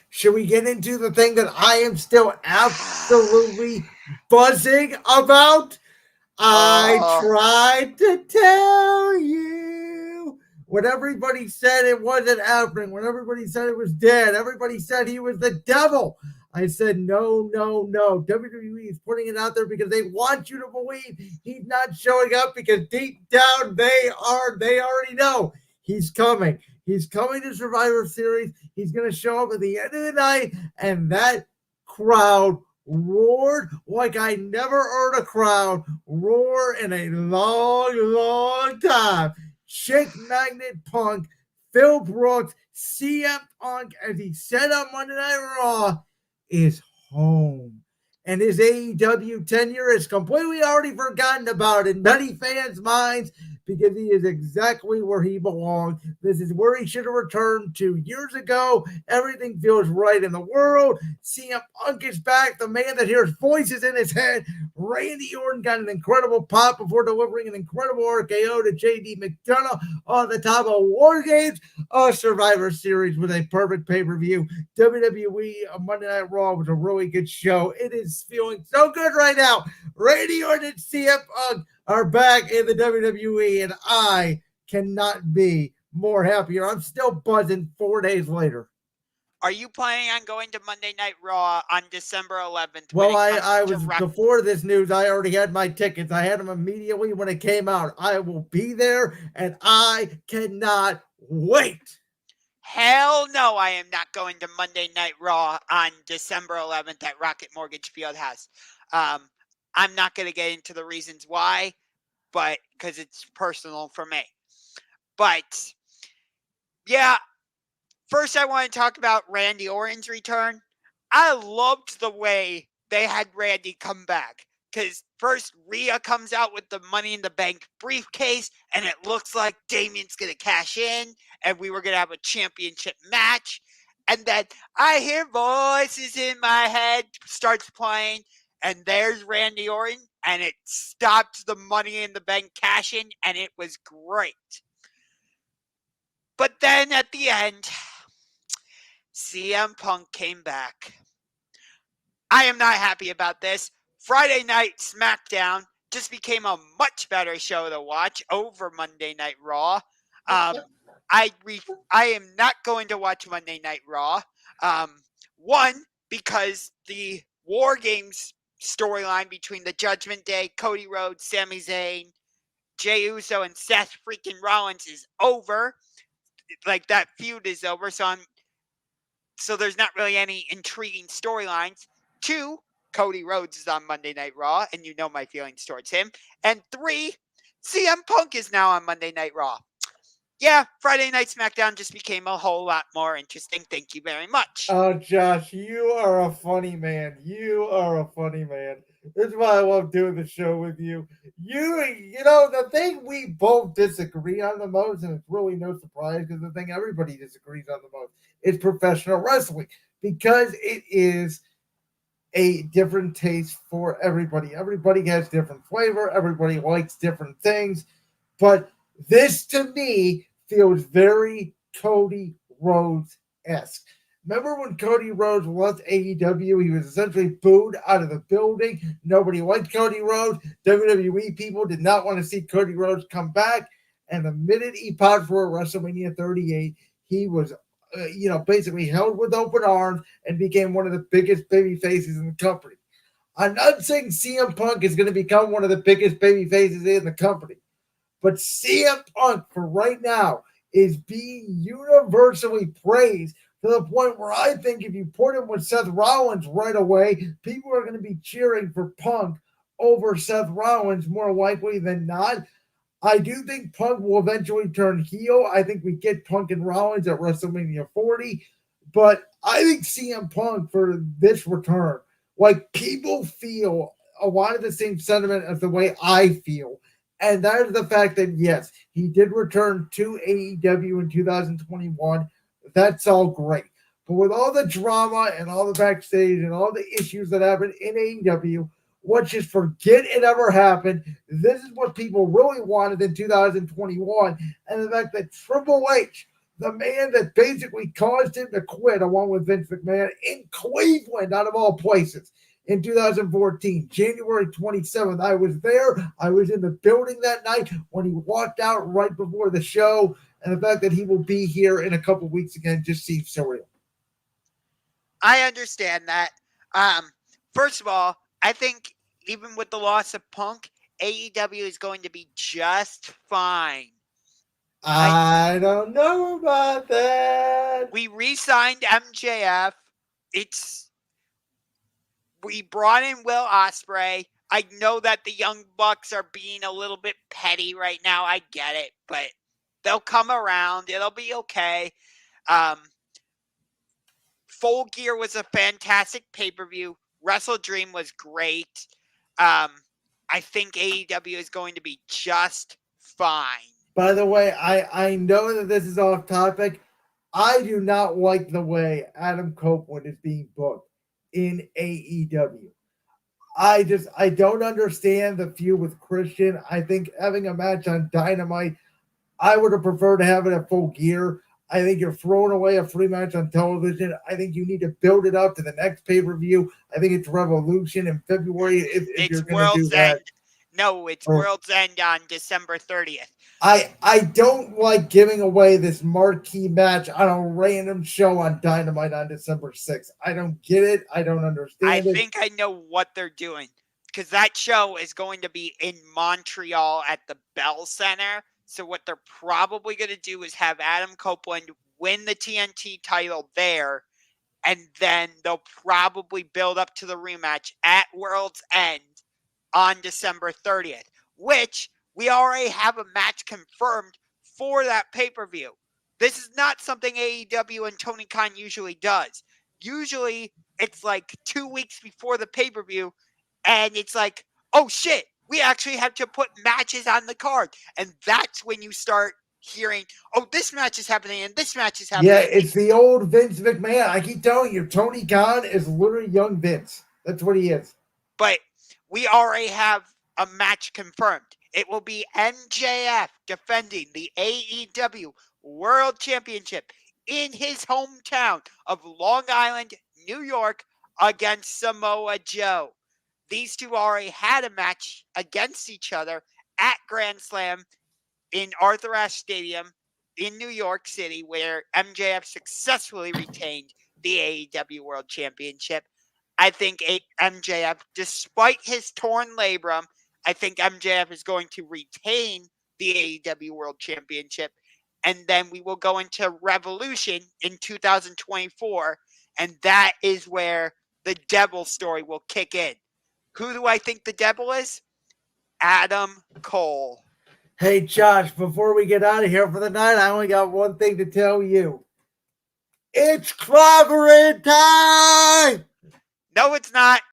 Should we get into the thing that I am still absolutely buzzing about? I Oh, tried to tell you. When everybody said it wasn't happening, when everybody said it was dead, everybody said he was the devil. I said, no, no, no. WWE is putting it out there because they want you to believe he's not showing up because deep down they already know he's coming. He's coming to Survivor Series. He's going to show up at the end of the night, and that crowd roared like I never heard a crowd roar in a long, long time. Shake Magnet Punk, Phil Brooks, CM Punk, as he said on Monday Night Raw, is home. And his AEW tenure is completely already forgotten about in many fans' minds because he is exactly where he belongs. This is where he should have returned 2 years ago. Everything feels right in the world. CM Punk is back, the man that hears voices in his head. Randy Orton got an incredible pop before delivering an incredible RKO to JD McDonough on the top of WarGames. Survivor Series with a perfect pay-per-view. WWE Monday Night Raw was a really good show. It is feeling so good right now. Randy Orton and CM Punk are back in the WWE, and I cannot be more happier. I'm still buzzing 4 days later. are you planning on going to Monday Night Raw on December 11th when Well, it comes I to was Rock? before this news. I already had my tickets. I had them immediately when it came out. I will be there, and I cannot wait. Hell no, I am not going to Monday Night Raw on December 11th at Rocket Mortgage Fieldhouse. Um, I'm not going to get into the reasons why, but because it's personal for me. But yeah, first I want to talk about Randy Orton's return. I loved the way they had Randy come back. Because first, Rhea comes out with the Money in the Bank briefcase, and it looks like Damien's going to cash in, and we were going to have a championship match. And then I hear voices in my head starts playing, and there's Randy Orton, and it stopped the Money in the Bank cash in, and it was great. But then at the end, CM Punk came back. I am not happy about this. Friday Night SmackDown just became a much better show to watch over Monday Night Raw. I am not going to watch Monday Night Raw. One, because the War Games storyline between the Judgment Day, Cody Rhodes, Sami Zayn, Jey Uso, and Seth freaking Rollins is over. Like that feud is over, so there's not really any intriguing storylines. Two, Cody Rhodes is on Monday Night Raw, and you know my feelings towards him. And three, CM Punk is now on Monday Night Raw. Yeah, Friday Night SmackDown just became a whole lot more interesting. Thank you very much. Oh, Josh, you are a funny man. You are a funny man. This is why I love doing the show with you. The thing we both disagree on the most, and it's really no surprise because the thing everybody disagrees on the most is professional wrestling because it is a different taste for everybody. Everybody has different flavor. Everybody likes different things. But this to me feels very Cody Rhodes esque. Remember when Cody Rhodes left AEW? He was essentially booed out of the building. Nobody liked Cody Rhodes. WWE people did not want to see Cody Rhodes come back. And the minute he popped for WrestleMania 38, he was, basically held with open arms and became one of the biggest baby faces in the company. I'm not saying CM Punk is going to become one of the biggest baby faces in the company, but CM Punk for right now is being universally praised to the point where I think if you put him with Seth Rollins right away, people are going to be cheering for Punk over Seth Rollins more likely than not. I do think Punk will eventually turn heel. I think we get Punk and Rollins at WrestleMania 40, but I think CM Punk for this return, like people feel a lot of the same sentiment as the way I feel. And that is the fact that, yes, he did return to AEW in 2021. That's all great. But with all the drama and all the backstage and all the issues that happened in AEW, let's just forget it ever happened. This is what people really wanted in 2021. And the fact that Triple H, the man that basically caused him to quit along with Vince McMahon in Cleveland, out of all places, in 2014, January 27th. I was there. I was in the building that night when he walked out right before the show. And the fact that he will be here in a couple of weeks again just seems surreal. I understand that. First of all, I think even with the loss of Punk, AEW is going to be just fine. I don't know about that. We re-signed MJF. We brought in Will Ospreay. I know that the Young Bucks are being a little bit petty right now. I get it, but they'll come around. It'll be okay. Full Gear was a fantastic pay-per-view. Wrestle Dream was great. I think AEW is going to be just fine. By the way, I know that this is off topic. I do not like the way Adam Copeland is being booked in AEW. I don't understand the feud with Christian. I think having a match on Dynamite, I would have preferred to have it at Full Gear. I think you're throwing away a free match on television. I think you need to build it up to the next pay-per-view. I think it's Revolution in February if you're going to do that. No, it's World's End on December 30th. I don't like giving away this marquee match on a random show on Dynamite on December 6th. I don't get it. I don't understand it. I think I know what they're doing because that show is going to be in Montreal at the Bell Center. So what they're probably going to do is have Adam Copeland win the TNT title there, and then they'll probably build up to the rematch at World's End on December 30th, which we already have a match confirmed for that pay-per-view. This is not something AEW and Tony Khan usually does. Usually, it's like 2 weeks before the pay-per-view, and it's like, oh shit, we actually have to put matches on the card. And that's when you start hearing, oh, this match is happening and this match is happening. Yeah, it's the old Vince McMahon. I keep telling you, Tony Khan is literally young Vince. That's what he is. But we already have a match confirmed. It will be MJF defending the AEW World Championship in his hometown of Long Island, New York, against Samoa Joe. These two already had a match against each other at Grand Slam in Arthur Ashe Stadium in New York City, where MJF successfully retained the AEW World Championship. I think MJF, despite his torn labrum, I think MJF is going to retain the AEW World Championship. And then we will go into Revolution in 2024. And that is where the Devil story will kick in. Who do I think the Devil is? Adam Cole. Hey, Josh, before we get out of here for the night, I only got one thing to tell you. It's clobbering time! No, it's not.